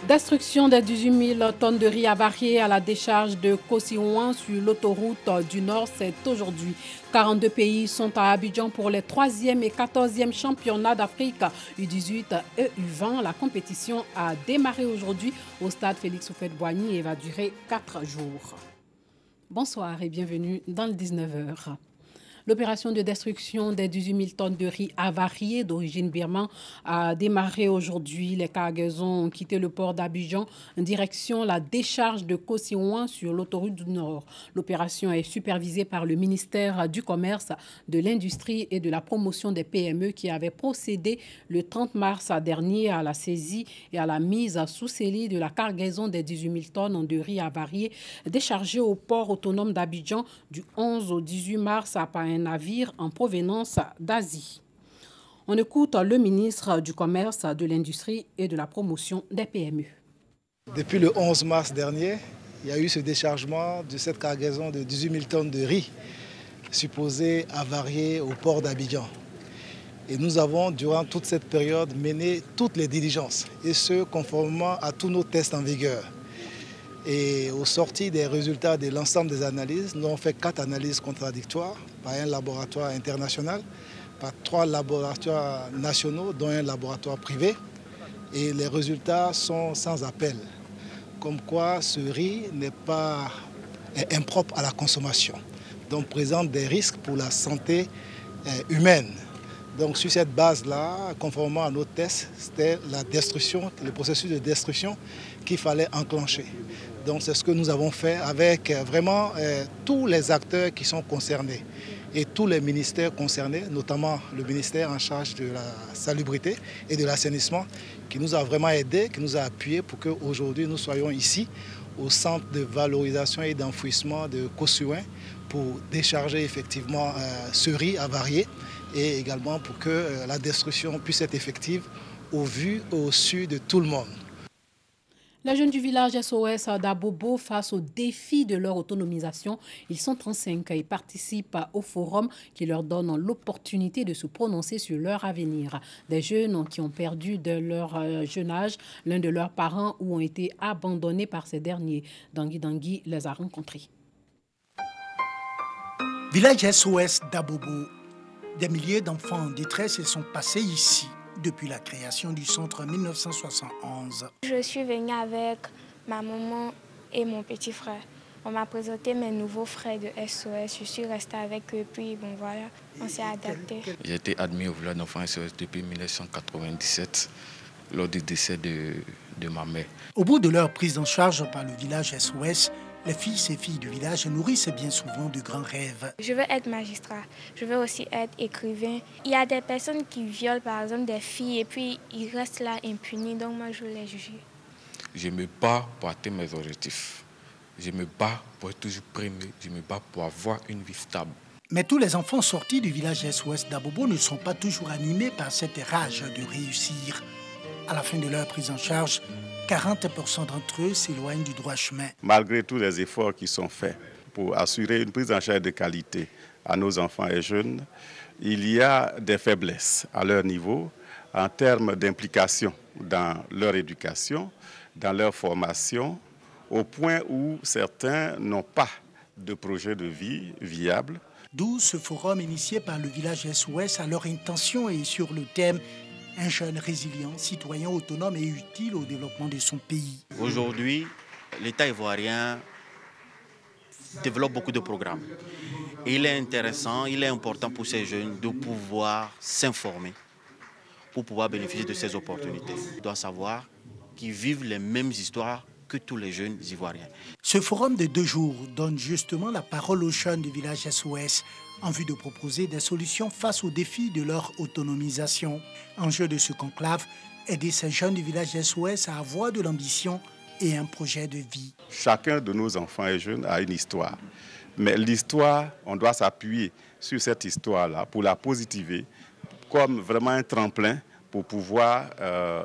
Destruction des 18 000 tonnes de riz avariées à la décharge de Kosiouan sur l'autoroute du Nord, c'est aujourd'hui. 42 pays sont à Abidjan pour les 3e et 14e championnats d'Afrique U18 et U20. La compétition a démarré aujourd'hui au stade Félix Houphouët-Boigny et va durer 4 jours. Bonsoir et bienvenue dans le 19h. L'opération de destruction des 18 000 tonnes de riz avarié d'origine birmane a démarré aujourd'hui. Les cargaisons ont quitté le port d'Abidjan en direction la décharge de Kosiouan sur l'autoroute du Nord. L'opération est supervisée par le ministère du Commerce, de l'Industrie et de la Promotion des PME qui avait procédé le 30 mars dernier à la saisie et à la mise sous scellé de la cargaison des 18 000 tonnes de riz avarié déchargées au port autonome d'Abidjan du 11 au 18 mars à un navire en provenance d'Asie. On écoute le ministre du Commerce, de l'Industrie et de la Promotion des PME. Depuis le 11 mars dernier, il y a eu ce déchargement de cette cargaison de 18 000 tonnes de riz supposée avariée au port d'Abidjan. Et nous avons, durant toute cette période, mené toutes les diligences, et ce, conformément à tous nos tests en vigueur. Et au sorti des résultats de l'ensemble des analyses, nous avons fait 4 analyses contradictoires par un laboratoire international, par 3 laboratoires nationaux, dont un laboratoire privé. Et les résultats sont sans appel. Comme quoi ce riz est impropre à la consommation, donc présente des risques pour la santé humaine. Donc sur cette base-là, conformément à nos tests, c'était la destruction, le processus de destruction qu'il fallait enclencher. Donc c'est ce que nous avons fait avec vraiment tous les acteurs qui sont concernés et tous les ministères concernés, notamment le ministère en charge de la salubrité et de l'assainissement, qui nous a vraiment aidés, qui nous a appuyés pour qu'aujourd'hui nous soyons ici au centre de valorisation et d'enfouissement de Kosiouan pour décharger effectivement ce riz avarié et également pour que la destruction puisse être effective au vu et au su de tout le monde. Les jeunes du village SOS d'Abobo, face au défi de leur autonomisation, ils sont 35 et participent au forum qui leur donne l'opportunité de se prononcer sur leur avenir. Des jeunes qui ont perdu de leur jeune âge l'un de leurs parents ou ont été abandonnés par ces derniers. Dangui les a rencontrés. Village SOS d'Abobo. Des milliers d'enfants en détresse sont passés ici depuis la création du centre en 1971. Je suis venue avec ma maman et mon petit frère. On m'a présenté mes nouveaux frères de SOS. Je suis restée avec eux, puis bon voilà, on s'est adapté. J'ai été admis au village d'enfants SOS depuis 1997, lors du décès de ma mère. Au bout de leur prise en charge par le village SOS, les fils et filles du village nourrissent bien souvent de grands rêves. Je veux être magistrat, je veux aussi être écrivain. Il y a des personnes qui violent par exemple des filles et puis ils restent là impunis, donc moi je veux les juger. Je me bats pour atteindre mes objectifs. Je me bats pour être toujours premier, je me bats pour avoir une vie stable. Mais tous les enfants sortis du village SOS d'Abobo ne sont pas toujours animés par cette rage de réussir. À la fin de leur prise en charge, 40% d'entre eux s'éloignent du droit chemin. Malgré tous les efforts qui sont faits pour assurer une prise en charge de qualité à nos enfants et jeunes, il y a des faiblesses à leur niveau en termes d'implication dans leur éducation, dans leur formation, au point où certains n'ont pas de projet de vie viable. D'où ce forum initié par le village SOS à leur intention et sur le thème « Un jeune résilient, citoyen autonome et utile au développement de son pays ». Aujourd'hui, l'État ivoirien développe beaucoup de programmes. Et il est intéressant, il est important pour ces jeunes de pouvoir s'informer, pour pouvoir bénéficier de ces opportunités. Ils doivent savoir qu'ils vivent les mêmes histoires que tous les jeunes ivoiriens. Ce forum de 2 jours donne justement la parole aux jeunes du village SOS en vue de proposer des solutions face aux défis de leur autonomisation. Enjeu de ce conclave, aider ces jeunes du village SOS à avoir de l'ambition et un projet de vie. Chacun de nos enfants et jeunes a une histoire. Mais l'histoire, on doit s'appuyer sur cette histoire-là pour la positiver comme vraiment un tremplin pour pouvoir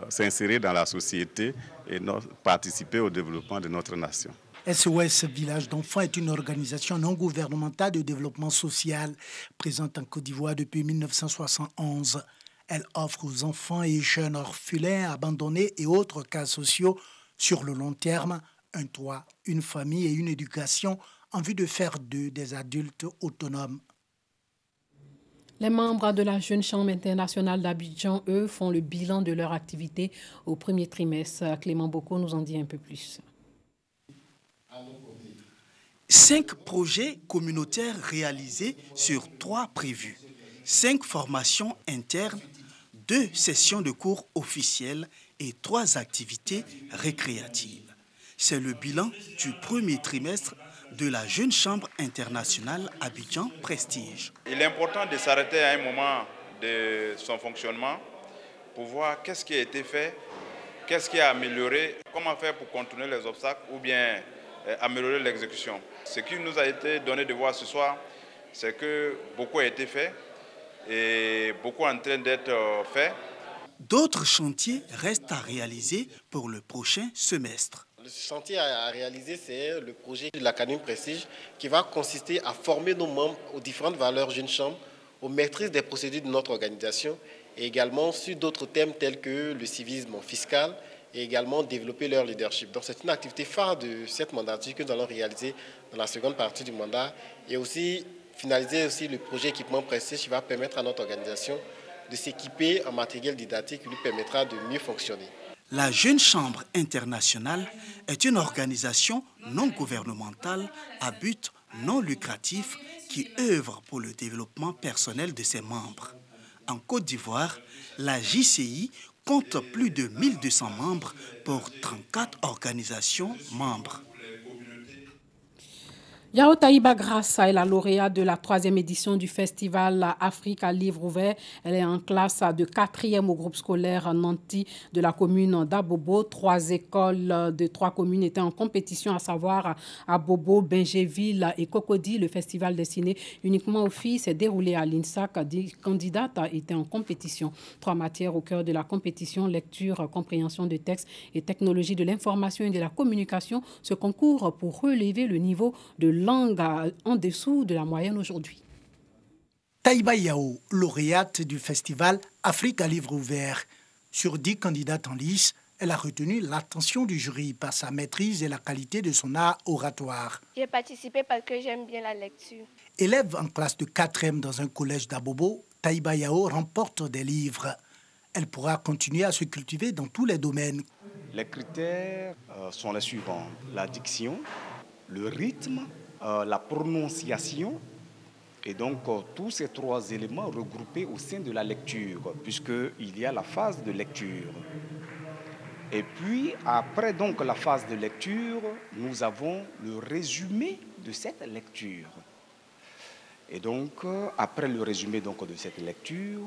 s'insérer dans la société et participer au développement de notre nation. SOS Village d'enfants est une organisation non gouvernementale de développement social présente en Côte d'Ivoire depuis 1971. Elle offre aux enfants et jeunes orphelins, abandonnés et autres cas sociaux Sur le long terme, un toit, une famille et une éducation en vue de faire d'eux des adultes autonomes. Les membres de la Jeune Chambre internationale d'Abidjan, eux, font le bilan de leur activité au premier trimestre. Clément Boko nous en dit un peu plus. 5 projets communautaires réalisés sur 3 prévus. 5 formations internes, 2 sessions de cours officielles et 3 activités récréatives. C'est le bilan du premier trimestre de la Jeune Chambre internationale Abidjan Prestige. Il est important de s'arrêter à un moment de son fonctionnement pour voir qu'est-ce qui a été fait, qu'est-ce qui a amélioré, comment faire pour contourner les obstacles ou bien améliorer l'exécution. Ce qui nous a été donné de voir ce soir, c'est que beaucoup a été fait et beaucoup est en train d'être fait. D'autres chantiers restent à réaliser pour le prochain semestre. Le chantier à réaliser, c'est le projet de l'Académie Prestige qui va consister à former nos membres aux différentes valeurs Jeune Chambre, aux maîtrises des procédures de notre organisation et également sur d'autres thèmes tels que le civisme fiscal et également développer leur leadership. Donc c'est une activité phare de cette mandature que nous allons réaliser dans la seconde partie du mandat et aussi finaliser aussi le projet équipement Prestige qui va permettre à notre organisation de s'équiper en matériel didactique qui lui permettra de mieux fonctionner. La Jeune Chambre internationale est une organisation non gouvernementale à but non lucratif qui œuvre pour le développement personnel de ses membres. En Côte d'Ivoire, la JCI compte plus de 1200 membres pour 34 organisations membres. Yao Taïba Grassa est la lauréate de la 3e édition du festival Afrique à livre ouvert. Elle est en classe de 4e au groupe scolaire Nanti de la commune d'Abobo. 3 écoles de 3 communes étaient en compétition, à savoir Abobo, Bingéville et Cocody. Le festival destiné uniquement aux filles s'est déroulé à l'INSAC. 10 candidates étaient en compétition. 3 matières au cœur de la compétition: lecture, compréhension de texte et technologie de l'information et de la communication. Ce concours pour relever le niveau de langue en dessous de la moyenne aujourd'hui. Taïba Yao, lauréate du festival Afrique à livre ouvert. Sur 10 candidates en lice, elle a retenu l'attention du jury par sa maîtrise et la qualité de son art oratoire. J'ai participé parce que j'aime bien la lecture. Élève en classe de 4e dans un collège d'Abobo, Taïba Yao remporte des livres. Elle pourra continuer à se cultiver dans tous les domaines. Les critères sont les suivants: la diction, le rythme, la prononciation, et donc tous ces 3 éléments regroupés au sein de la lecture, puisqu'il y a la phase de lecture. Et puis, après donc la phase de lecture, nous avons le résumé de cette lecture. Et donc, après le résumé donc, de cette lecture,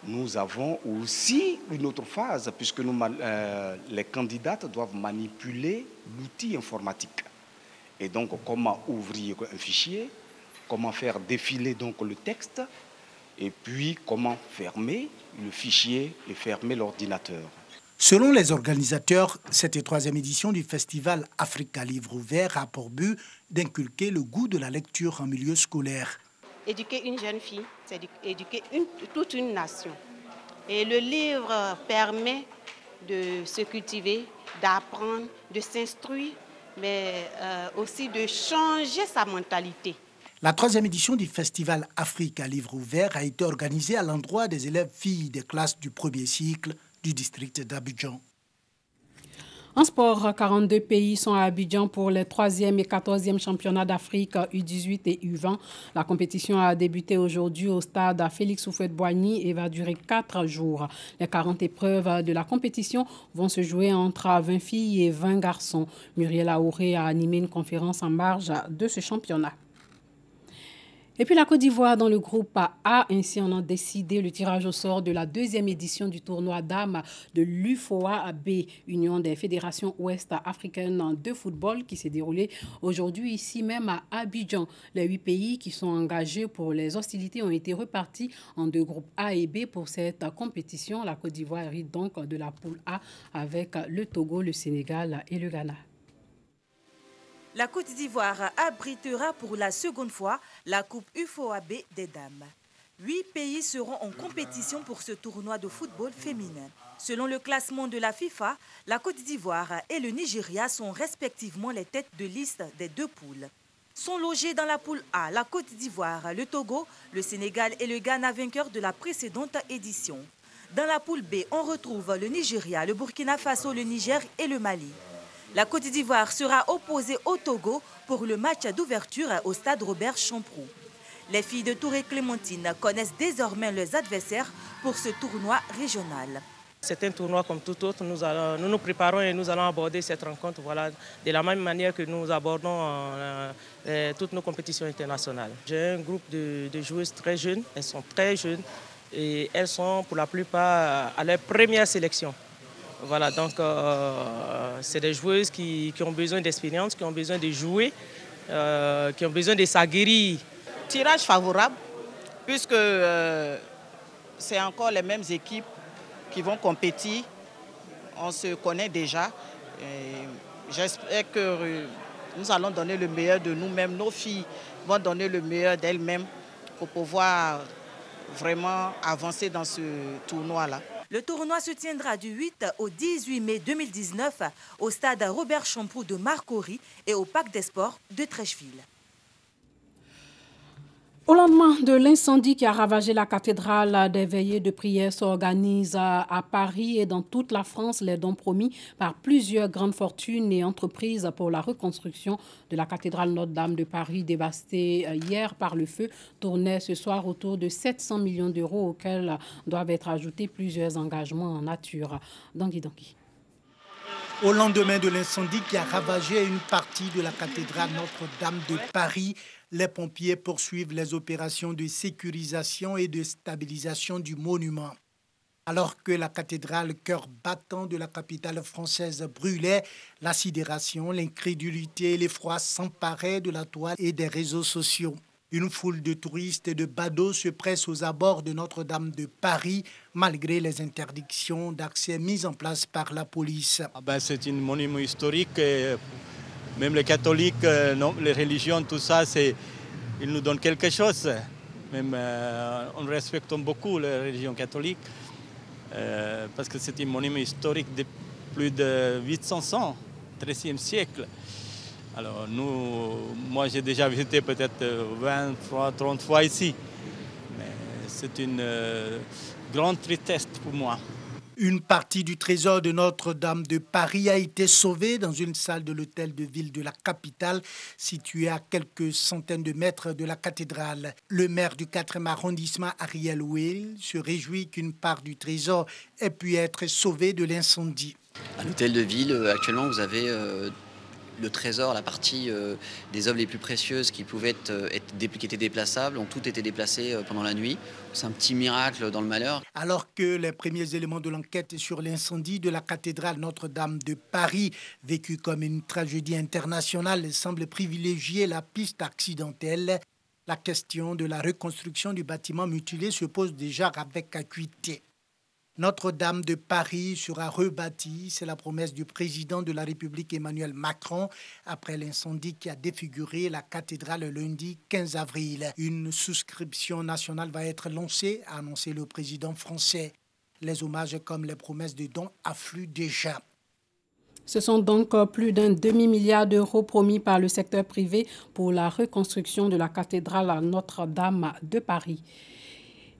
nous avons aussi une autre phase, puisque les candidates doivent manipuler l'outil informatique. Et donc, comment ouvrir un fichier, comment faire défiler donc le texte, et puis comment fermer le fichier et fermer l'ordinateur. Selon les organisateurs, cette 3e édition du festival Afrique à livre ouvert a pour but d'inculquer le goût de la lecture en milieu scolaire. Éduquer une jeune fille, c'est éduquer toute une nation. Et le livre permet de se cultiver, d'apprendre, de s'instruire, mais aussi de changer sa mentalité. La 3e édition du festival Afrique à livre ouvert a été organisée à l'endroit des élèves filles des classes du 1er cycle du district d'Abidjan. En sport, 42 pays sont à Abidjan pour les 3e et 14e championnats d'Afrique U18 et U20. La compétition a débuté aujourd'hui au stade Félix Houphouët-Boigny et va durer 4 jours. Les 40 épreuves de la compétition vont se jouer entre 20 filles et 20 garçons. Muriel Aouré a animé une conférence en marge de ce championnat. Et puis la Côte d'Ivoire dans le groupe A, ainsi on a décidé le tirage au sort de la 2e édition du tournoi dames de l'UFOA-B, Union des fédérations ouest-africaines de football, qui s'est déroulé aujourd'hui ici même à Abidjan. Les 8 pays qui sont engagés pour les hostilités ont été repartis en 2 groupes A et B pour cette compétition. La Côte d'Ivoire hérite donc de la poule A avec le Togo, le Sénégal et le Ghana. La Côte d'Ivoire abritera pour la seconde fois la Coupe UFOA-B des dames. 8 pays seront en compétition pour ce tournoi de football féminin. Selon le classement de la FIFA, la Côte d'Ivoire et le Nigeria sont respectivement les têtes de liste des 2 poules. Sont logés dans la poule A la Côte d'Ivoire, le Togo, le Sénégal et le Ghana vainqueurs de la précédente édition. Dans la poule B, on retrouve le Nigeria, le Burkina Faso, le Niger et le Mali. La Côte d'Ivoire sera opposée au Togo pour le match d'ouverture au stade Robert Champroux. Les filles de Touré Clémentine connaissent désormais leurs adversaires pour ce tournoi régional. C'est un tournoi comme tout autre. Nous nous préparons et nous allons aborder cette rencontre de la même manière que nous abordons toutes nos compétitions internationales. J'ai un groupe de joueuses très jeunes. Elles sont très jeunes et elles sont pour la plupart à leur première sélection. Voilà, donc c'est des joueuses qui ont besoin d'expérience, qui ont besoin de jouer, qui ont besoin de s'aguerrir. Tirage favorable, puisque c'est encore les mêmes équipes qui vont compétir. On se connaît déjà. J'espère que nous allons donner le meilleur de nous-mêmes. Nos filles vont donner le meilleur d'elles-mêmes pour pouvoir vraiment avancer dans ce tournoi-là. Le tournoi se tiendra du 8 au 18 mai 2019 au stade Robert Champroux de Marcory et au Parc des Sports de Trècheville. Au lendemain de l'incendie qui a ravagé la cathédrale, des veillées de prière s'organisent à Paris et dans toute la France. Les dons promis par plusieurs grandes fortunes et entreprises pour la reconstruction de la cathédrale Notre-Dame de Paris, dévastée hier par le feu, tournaient ce soir autour de 700 millions d'euros auxquels doivent être ajoutés plusieurs engagements en nature. Dangui. Au lendemain de l'incendie qui a ravagé une partie de la cathédrale Notre-Dame de Paris, les pompiers poursuivent les opérations de sécurisation et de stabilisation du monument. Alors que la cathédrale, cœur battant de la capitale française, brûlait, la sidération, l'incrédulité et l'effroi s'emparaient de la toile et des réseaux sociaux. Une foule de touristes et de badauds se presse aux abords de Notre-Dame de Paris, malgré les interdictions d'accès mises en place par la police. C'est un monument historique. Même les catholiques, les religions, tout ça, ils nous donnent quelque chose. Même on respecte beaucoup les religions catholiques parce que c'est un monument historique de plus de 800 ans, 13e siècle. Alors moi j'ai déjà visité peut-être 23, 30 fois ici. Mais c'est une grande tristesse pour moi. Une partie du trésor de Notre-Dame de Paris a été sauvée dans une salle de l'hôtel de ville de la capitale, située à quelques centaines de mètres de la cathédrale. Le maire du 4e arrondissement, Ariel Will, se réjouit qu'une part du trésor ait pu être sauvée de l'incendie. À l'hôtel de ville, actuellement, vous avez le trésor, la partie des œuvres les plus précieuses qui pouvaient qui étaient déplaçables, ont toutes été déplacées pendant la nuit. C'est un petit miracle dans le malheur. Alors que les premiers éléments de l'enquête sur l'incendie de la cathédrale Notre-Dame de Paris, vécue comme une tragédie internationale, semblent privilégier la piste accidentelle, la question de la reconstruction du bâtiment mutilé se pose déjà avec acuité. Notre-Dame de Paris sera rebâtie, c'est la promesse du président de la République Emmanuel Macron après l'incendie qui a défiguré la cathédrale lundi 15 avril. Une souscription nationale va être lancée, a annoncé le président français. Les hommages comme les promesses de dons affluent déjà. Ce sont donc plus d'un demi-milliard d'euros promis par le secteur privé pour la reconstruction de la cathédrale Notre-Dame de Paris.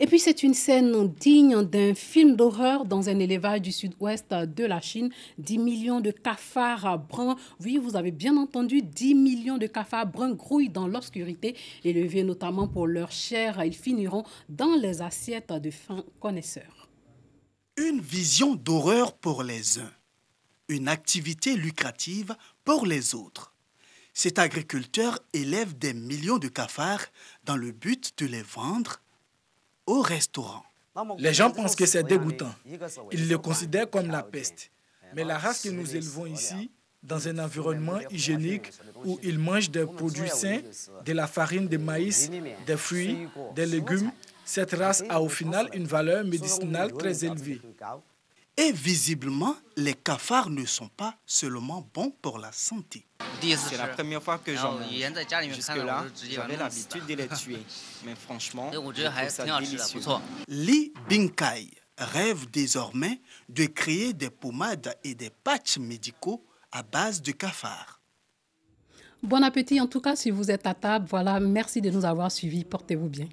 Et puis, c'est une scène digne d'un film d'horreur dans un élevage du sud-ouest de la Chine. 10 millions de cafards bruns, oui, vous avez bien entendu, 10 millions de cafards bruns grouillent dans l'obscurité, élevés notamment pour leur chair. Ils finiront dans les assiettes de fins connaisseurs. Une vision d'horreur pour les uns, une activité lucrative pour les autres. Cet agriculteur élève des millions de cafards dans le but de les vendre au restaurant. Les gens pensent que c'est dégoûtant. Ils le considèrent comme la peste. Mais la race que nous élevons ici, dans un environnement hygiénique où ils mangent des produits sains, de la farine de maïs, des fruits, des légumes, cette race a au final une valeur médicinale très élevée. Et visiblement, les cafards ne sont pas seulement bons pour la santé. C'est la première fois que j'en mange. Jusque-là, j'avais l'habitude de les tuer. Mais franchement, je trouve ça délicieux. Li Bingkai rêve désormais de créer des pommades et des patchs médicaux à base de cafards. Bon appétit en tout cas si vous êtes à table. Voilà, merci de nous avoir suivis. Portez-vous bien.